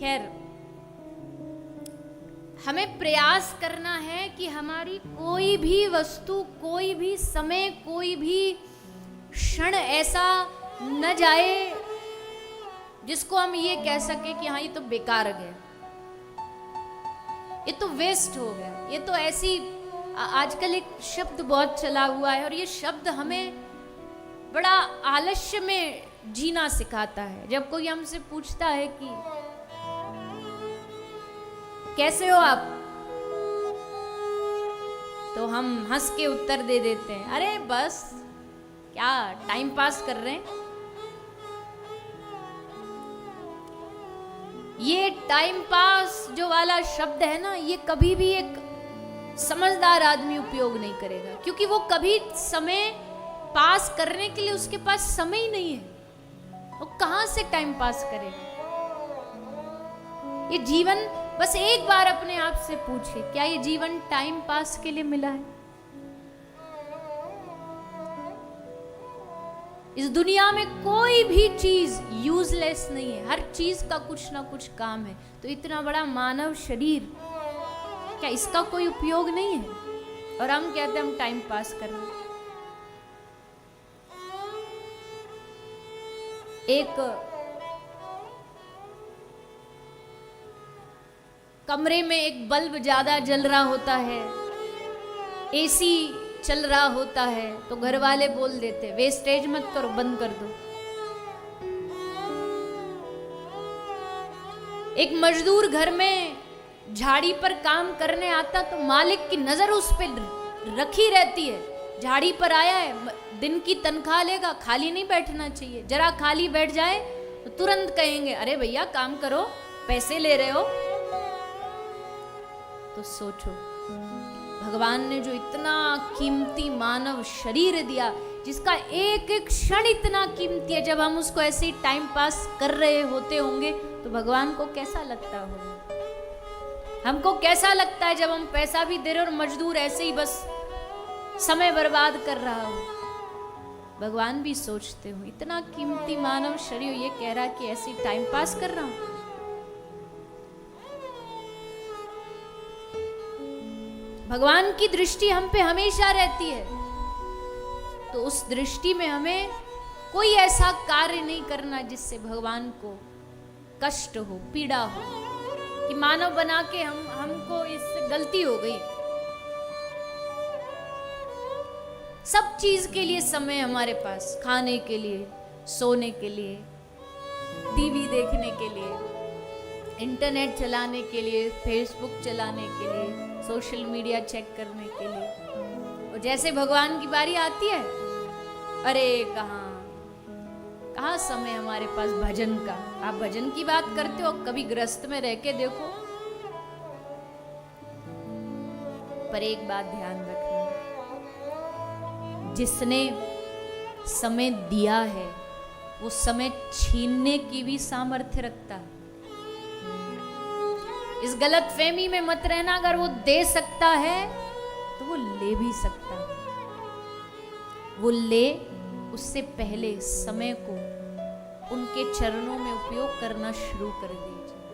खैर, हमें प्रयास करना है कि हमारी कोई भी वस्तु, कोई भी समय, कोई भी क्षण ऐसा न जाए जिसको हम ये कह सके कि हाँ ये तो बेकार गया, ये तो वेस्ट हो गया, ये तो ऐसी। आजकल एक शब्द बहुत चला हुआ है और ये शब्द हमें बड़ा आलस्य में जीना सिखाता है। जब कोई हमसे पूछता है कि कैसे हो आप, तो हम हंस के उत्तर दे देते हैं, अरे बस क्या टाइम पास कर रहे हैं। ये टाइम पास जो वाला शब्द है ना, ये कभी भी एक समझदार आदमी उपयोग नहीं करेगा, क्योंकि वो कभी समय पास करने के लिए उसके पास समय ही नहीं है। वो कहां से टाइम पास करेगा। ये जीवन, बस एक बार अपने आप से पूछिए, क्या ये जीवन टाइम पास के लिए मिला है? इस दुनिया में कोई भी चीज यूजलेस नहीं है, हर चीज का कुछ ना कुछ काम है। तो इतना बड़ा मानव शरीर, क्या इसका कोई उपयोग नहीं है? और हम कहते हैं हम टाइम पास कर रहे हैं। एक कमरे में एक बल्ब ज्यादा जल रहा होता है, एसी चल रहा होता है, तो घर वाले बोल देते वेस्टेज मत करो, बंद कर दो। एक मजदूर घर में झाड़ी पर काम करने आता तो मालिक की नजर उस पर रखी रहती है, झाड़ी पर आया है, दिन की तनख्वाह लेगा, खाली नहीं बैठना चाहिए। जरा खाली बैठ जाए तो तुरंत कहेंगे अरे भैया काम करो, पैसे ले रहे हो। तो सोचो, भगवान ने जो इतना कीमती मानव शरीर दिया, जिसका एक एक क्षण इतना कीमती है, जब हम उसको ऐसे ही टाइम पास कर रहे होते होंगे तो भगवान को कैसा लगता होगा? हमको कैसा लगता है जब हम पैसा भी दे रहे और मजदूर ऐसे ही बस समय बर्बाद कर रहा हो? भगवान भी सोचते हो, इतना कीमती मानव शरीर ये कह रहा कि ऐसे ही टाइम पास कर रहा हूं। भगवान की दृष्टि हम पे हमेशा रहती है, तो उस दृष्टि में हमें कोई ऐसा कार्य नहीं करना जिससे भगवान को कष्ट हो, पीड़ा हो, कि मानव बना के हमको इससे गलती हो गई। सब चीज के लिए समय हमारे पास, खाने के लिए, सोने के लिए, टीवी देखने के लिए, इंटरनेट चलाने के लिए, फेसबुक चलाने के लिए, सोशल मीडिया चेक करने के लिए। और जैसे भगवान की बारी आती है, अरे कहाँ समय हमारे पास भजन का। आप भजन की बात करते हो, कभी गृहस्थ में रह के देखो। पर एक बात ध्यान रखना, जिसने समय दिया है वो समय छीनने की भी सामर्थ्य रखता है। इस गलत फहमी में मत रहना, अगर वो दे सकता है तो वो ले भी सकता है। वो ले, उससे पहले समय को उनके चरणों में उपयोग करना शुरू कर दीजिए।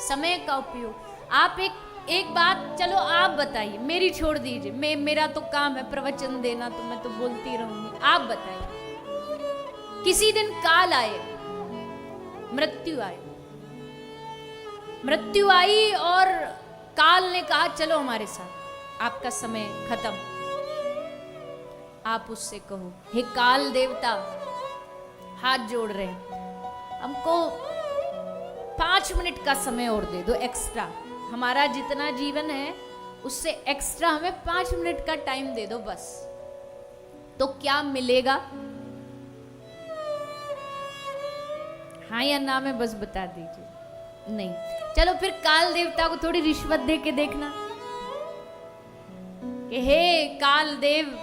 समय का उपयोग। आप एक बात, चलो आप बताइए, मेरी छोड़ दीजिए, मेरा तो काम है प्रवचन देना, तो मैं तो बोलती रहूंगी। आप बताइए, किसी दिन काल आए, मृत्यु आई और काल ने कहा चलो हमारे साथ, आपका समय खत्म। आप उससे कहो, हे काल देवता, हाथ जोड़ रहे हैं, हमको 5 मिनट का समय और दे दो एक्स्ट्रा। हमारा जितना जीवन है उससे एक्स्ट्रा हमें 5 मिनट का टाइम दे दो बस। तो क्या मिलेगा? हाँ या ना में बस बता दीजिए। नहीं, चलो फिर काल देवता को थोड़ी रिश्वत दे के देखना कि हे काल देव,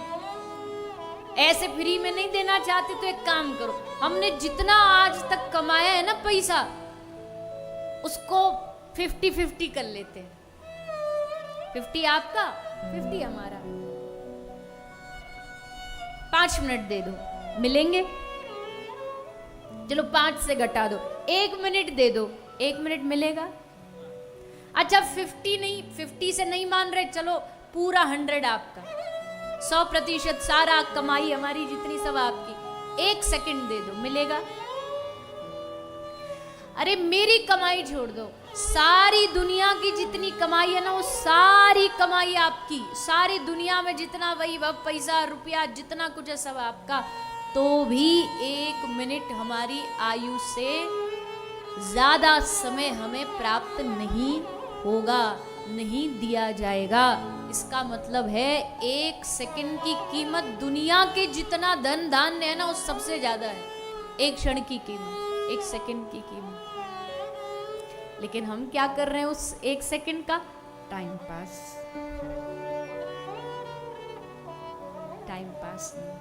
ऐसे फ्री में नहीं देना चाहते तो एक काम करो, हमने जितना आज तक कमाया है ना पैसा, उसको 50-50 कर लेते हैं। 50 आपका, 50 हमारा। 5 मिनट दे दो, मिलेंगे? चलो 5 से घटा दो, 1 मिनट दे दो, 1 मिनट मिलेगा? अच्छा 50 नहीं, 50 से नहीं मान रहे, चलो पूरा 100 आपका, 100% सारा कमाई हमारी जितनी सब आपकी, 1 सेकंड दे दो, मिलेगा? अरे मेरी कमाई छोड़ दो, सारी दुनिया की जितनी कमाई है ना, वो सारी कमाई आपकी, सारी दुनिया में जितना वैभव, पैसा, रुपया, जितना कुछ है सब आपका, तो भी 1 मिनट हमारी आयु से ज्यादा समय हमें प्राप्त नहीं होगा, नहीं दिया जाएगा। इसका मतलब है 1 सेकंड की कीमत दुनिया के जितना धन धान्य है ना, उस सबसे ज्यादा है 1 क्षण की कीमत, 1 सेकंड की कीमत। लेकिन हम क्या कर रहे हैं उस 1 सेकंड का? टाइम पास, टाइम पास नहीं,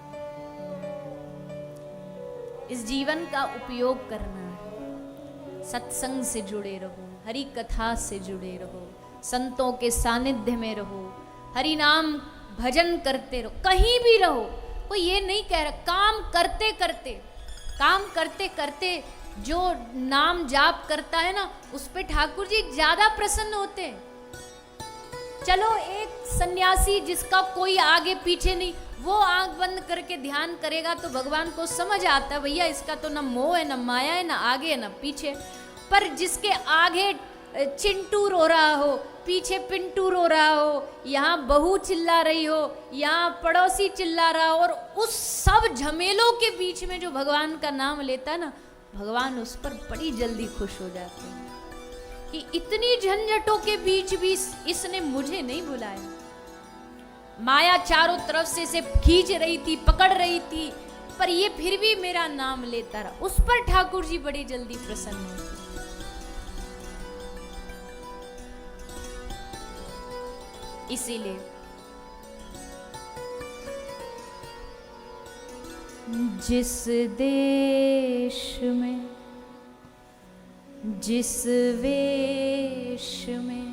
इस जीवन का उपयोग करना है। सत्संग से जुड़े रहो, हरि कथा से जुड़े रहो, संतों के सानिध्य में रहो, हरि नाम भजन करते रहो, कहीं भी रहो। कोई ये नहीं कह रहा, काम करते करते, काम करते करते जो नाम जाप करता है ना, उस पे ठाकुर जी ज्यादा प्रसन्न होते हैं। चलो एक सन्यासी जिसका कोई आगे पीछे नहीं, वो आंख बंद करके ध्यान करेगा तो भगवान को समझ आता है, भैया इसका तो ना मोह है, ना माया है, ना आगे है, ना पीछे। पर जिसके आगे चिंटू रो रहा हो, पीछे पिंटू रो रहा हो, यहाँ बहू चिल्ला रही हो, यहाँ पड़ोसी चिल्ला रहा हो, और उस सब झमेलों के बीच में जो भगवान का नाम लेता ना, भगवान उस पर बड़ी जल्दी खुश हो जाते हैं कि इतनी झंझटों के बीच भी इसने मुझे नहीं बुलाया। माया चारों तरफ से इसे खींच रही थी, पकड़ रही थी, पर ये फिर भी मेरा नाम लेता रहा। उस पर ठाकुर जी बड़ी जल्दी प्रसन्न होते। इसीलिए जिस देश में, जिस वेश में,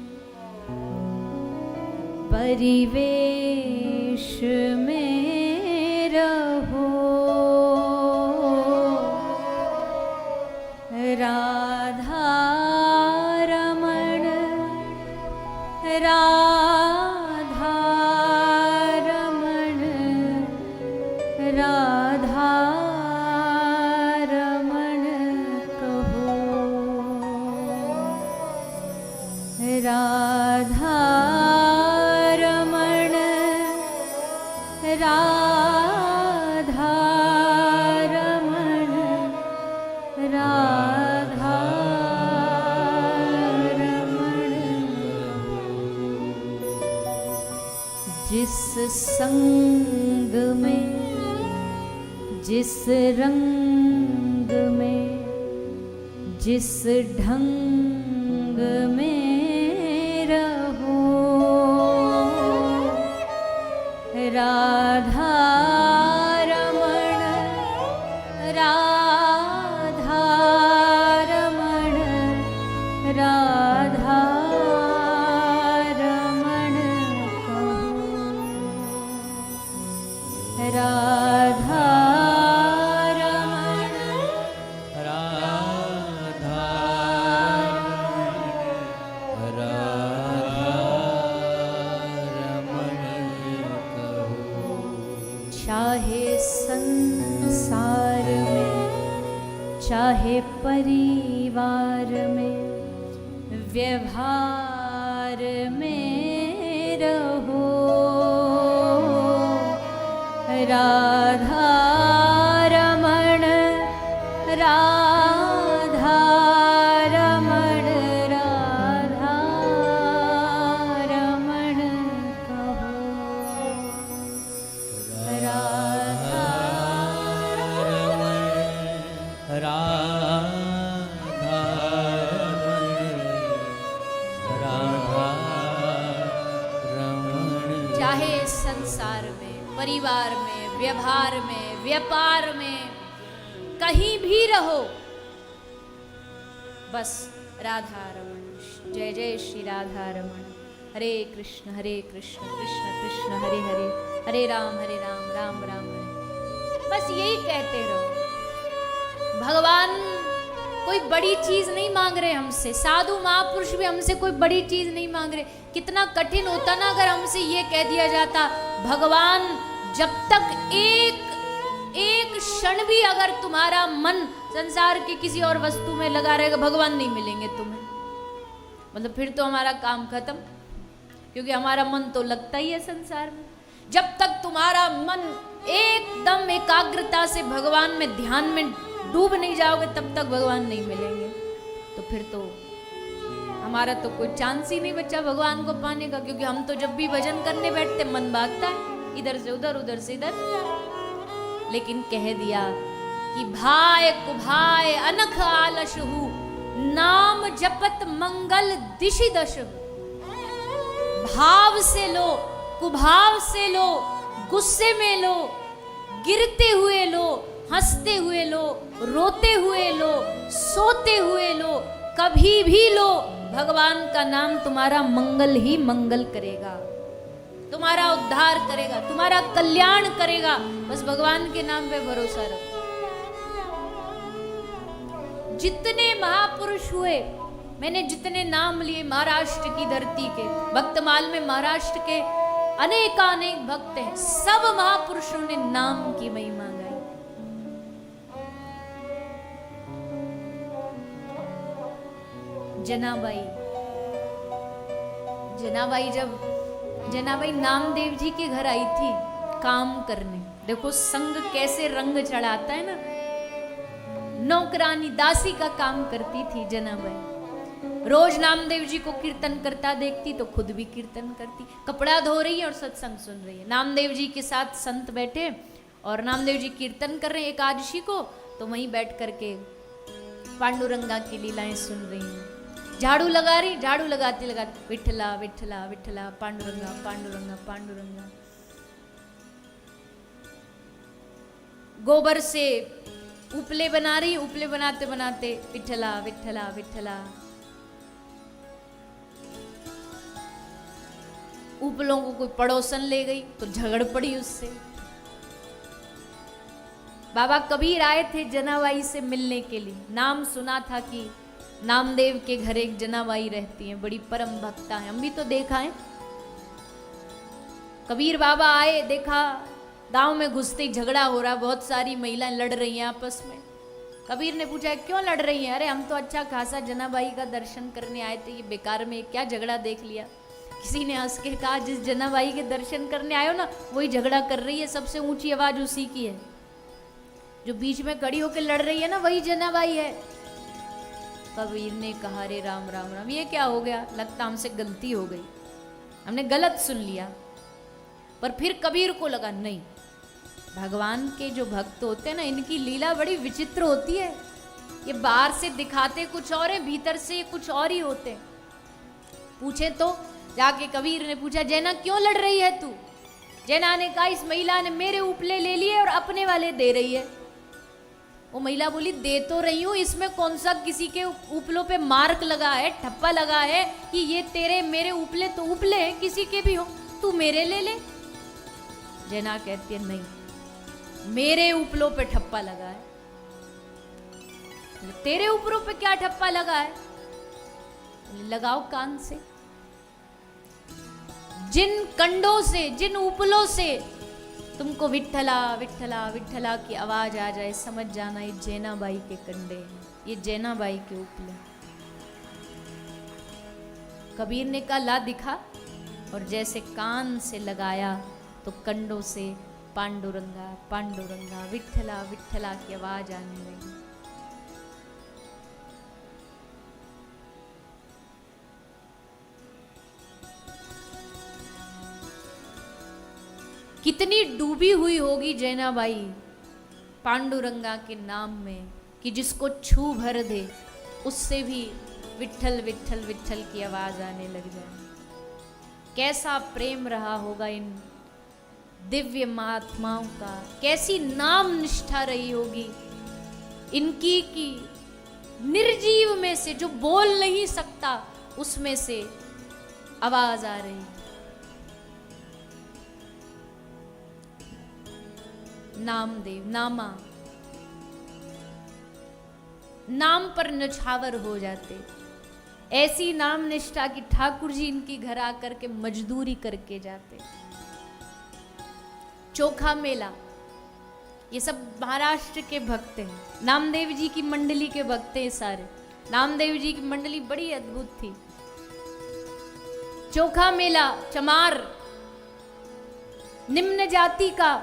परिवेश में रहो, राधा रमण, राधा रमण, राधा रमण कहो, राधा रमण, राधा रमण, राधा रमण। जिस संग में, जिस रंग में, जिस ढंग में रहो, राधा रमण, राधा रमण, राधा रमण कहो, राधा रमण, राधा रमण कहो। चाहे संसार में, चाहे परिवार में, व्यवहार में रहो, राधा रमण, राधा रमण, राधा रमण कहो, राधा राधा रमण। चाहे संसार में, परिवार में, व्यवहार में, व्यापार में, कहीं भी रहो, बस राधा रमण। जय जय श्री राधा रमण। हरे कृष्ण कृष्ण कृष्ण हरे हरे, हरे राम राम राम हरे। बस यही कहते रहो। भगवान कोई बड़ी चीज नहीं मांग रहे हमसे, साधु महापुरुष भी हमसे कोई बड़ी चीज नहीं मांग रहे। कितना कठिन होता ना अगर हमसे ये कह दिया जाता, भगवान जब तक एक क्षण भी अगर तुम्हारा मन संसार के किसी और वस्तु में लगा रहेगा, भगवान नहीं मिलेंगे तुम्हें। मतलब फिर तो हमारा काम खत्म, क्योंकि हमारा मन तो लगता ही है संसार में। जब तक तुम्हारा मन एकदम एकाग्रता से भगवान में ध्यान में डूब नहीं जाओगे, तब तक भगवान नहीं मिलेंगे। तो फिर तो हमारा तो कोई चांस ही नहीं बचा भगवान को पाने का, क्योंकि हम तो जब भी भजन करने बैठते मन भागता है इधर से उधर, उधर से इधर। लेकिन कह दिया कि भाय कुभाय अनख आलसहु, नाम जपत मंगल दिशि दशहु। भाव से लो, कुभाव से लो, गुस्से में लो, गिरते हुए लो, हंसते हुए लो, रोते हुए लो, सोते हुए लो, कभी भी लो, भगवान का नाम तुम्हारा मंगल ही मंगल करेगा, तुम्हारा उद्धार करेगा, तुम्हारा कल्याण करेगा। बस भगवान के नाम पे भरोसा रखो। जितने महापुरुष हुए, मैंने जितने नाम लिए महाराष्ट्र की धरती के, भक्तमाल में महाराष्ट्र के अनेकानेक भक्त हैं, सब महापुरुषों ने नाम की महिमा गाई। जनाबाई नामदेव जी के घर आई थी काम करने। देखो संग कैसे रंग चढ़ाता है ना। नौकरानी दासी का काम करती थी जनाबाई। रोज नामदेव जी को कीर्तन करता देखती तो खुद भी कीर्तन करती। कपड़ा धो रही है और सत्संग सुन रही है। नामदेव जी के साथ संत बैठे और नामदेव जी कीर्तन कर रहे हैं एकादशी को, तो वहीं बैठ करके पांडुरंगा की लीलाएं सुन रही हैं। झाड़ू लगा रही, झाड़ू लगाते लगाते विठला विठला विठला, पांडुरंगा पांडुरंगा पांडुरंगा। गोबर से उपले बना रही, उपले बनाते बनाते विठला विठला विठला। उपलों को कोई पड़ोसन ले गई तो झगड़ पड़ी उससे। बाबा कबीर आए थे जनाबाई से मिलने के लिए। नाम सुना था कि नामदेव के घर एक जनाबाई रहती हैं, बड़ी परम भक्ता है, हम भी तो देखा है। कबीर बाबा आए, देखा गांव में घुसते ही झगड़ा हो रहा, बहुत सारी महिलाएं लड़ रही हैं आपस में। कबीर ने पूछा क्यों लड़ रही हैं? अरे हम तो अच्छा खासा जनाबाई का दर्शन करने आए थे, ये बेकार में क्या झगड़ा देख लिया। किसी ने हंस के कहा जिस जनाबाई के दर्शन करने आयो ना वही झगड़ा कर रही है, सबसे ऊंची आवाज उसी की है। जो बीच में खड़ी होकर लड़ रही है ना वही जनाबाई है। कबीर ने कहा रे राम राम राम, ये क्या हो गया? लगता हमसे गलती हो गई, हमने गलत सुन लिया। पर फिर कबीर को लगा नहीं, भगवान के जो भक्त होते हैं ना इनकी लीला बड़ी विचित्र होती है। ये बाहर से दिखाते कुछ और है, भीतर से कुछ और ही होते। पूछे तो जाके कबीर ने पूछा जैना क्यों लड़ रही है तू? जैना ने कहा इस महिला ने मेरे उपले ले लिए और अपने वाले दे रही है। वो महिला बोली दे तो रही हूं, इसमें कौन सा किसी के उपलों पे मार्क लगा है, ठप्पा लगा है कि ये तेरे मेरे उपले तो उपले है, किसी के भी हो, तू मेरे ले ले। जैना कहती है नहीं, मेरे उपलों पे ठप्पा लगा है। तेरे उपलों पे क्या ठप्पा लगा है? लगाओ कान से। जिन कंडों से, जिन उपलों से तुमको विठला विठला विठला की आवाज आ जाए, समझ जाना ये जैनाबाई के कंडे हैं, ये जैनाबाई के उपले। कबीर ने कहा ला दिखा, और जैसे कान से लगाया तो कंडों से पांडुरंगा पांडुरंगा विठला विठला की आवाज आने लगी। कितनी डूबी हुई होगी जैनाबाई पांडुरंगा के नाम में कि जिसको छू भर दे उससे भी विठल विठल विठल की आवाज आने लग जाए। कैसा प्रेम रहा होगा इन दिव्य महात्माओं का, कैसी नाम निष्ठा रही होगी इनकी कि निर्जीव में से जो बोल नहीं सकता उसमें से आवाज आ रही। नामदेव नामा नाम पर नछावर हो जाते। ऐसी नाम निष्ठा की ठाकुर जी इनकी घर आकर के मजदूरी करके जाते। चोखा मेला, ये सब महाराष्ट्र के भक्त हैं, नामदेव जी की मंडली के भक्त हैं सारे। नामदेव जी की मंडली बड़ी अद्भुत थी। चोखा मेला, चमार निम्न जाति का,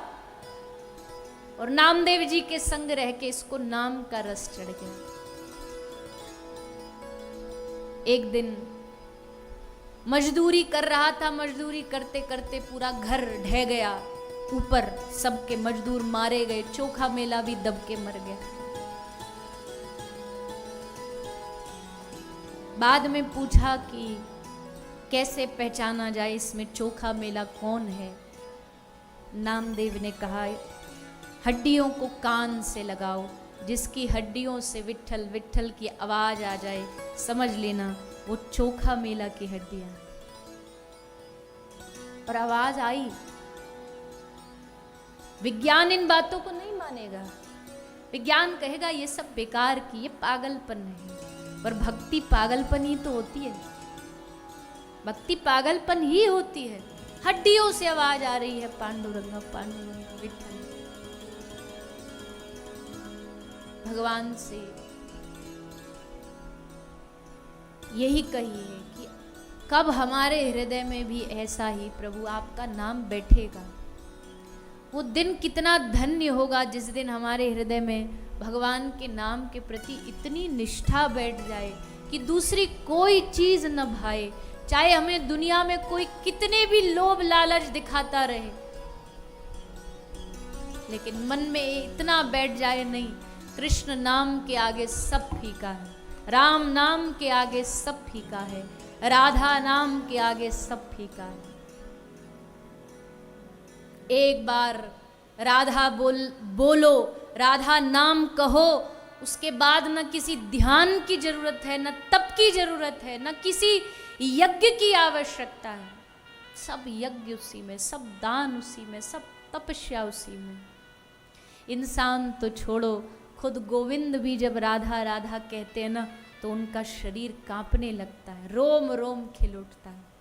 और नामदेव जी के संग रह के इसको नाम का रस चढ़ गया। एक दिन मजदूरी कर रहा था, मजदूरी करते करते पूरा घर ढह गया, ऊपर सबके मजदूर मारे गए, चोखा मेला भी दब के मर गया। बाद में पूछा कि कैसे पहचाना जाए इसमें चोखा मेला कौन है। नामदेव ने कहा, हड्डियों को कान से लगाओ, जिसकी हड्डियों से विट्ठल विट्ठल की आवाज आ जाए, समझ लेना वो चोखा मेला की हड्डियां। और आवाज आई। विज्ञान इन बातों को नहीं मानेगा, विज्ञान कहेगा ये सब बेकार की, ये पागलपन है। पर भक्ति पागलपन ही तो होती है, भक्ति पागलपन ही होती है। हड्डियों से आवाज आ रही है, पांडुरंग पांडुरंग विट्ठल। भगवान से यही कहिए कि कब हमारे हृदय में भी ऐसा ही प्रभु आपका नाम बैठेगा। वो दिन कितना धन्य होगा जिस दिन हमारे हृदय में भगवान के नाम के प्रति इतनी निष्ठा बैठ जाए कि दूसरी कोई चीज न भाए, चाहे हमें दुनिया में कोई कितने भी लोभ लालच दिखाता रहे, लेकिन मन में इतना बैठ जाए, नहीं, कृष्ण नाम के आगे सब फीका है, राम नाम के आगे सब फीका है, राधा नाम के आगे सब फीका है। एक बार राधा बोलो, राधा नाम कहो, उसके बाद न किसी ध्यान की जरूरत है, न तप की जरूरत है, न किसी यज्ञ की आवश्यकता है। सब यज्ञ उसी में, सब दान उसी में, सब तपस्या उसी में। इंसान तो छोड़ो, खुद गोविंद भी जब राधा राधा कहते हैं ना, तो उनका शरीर कांपने लगता है, रोम रोम खिल उठता है।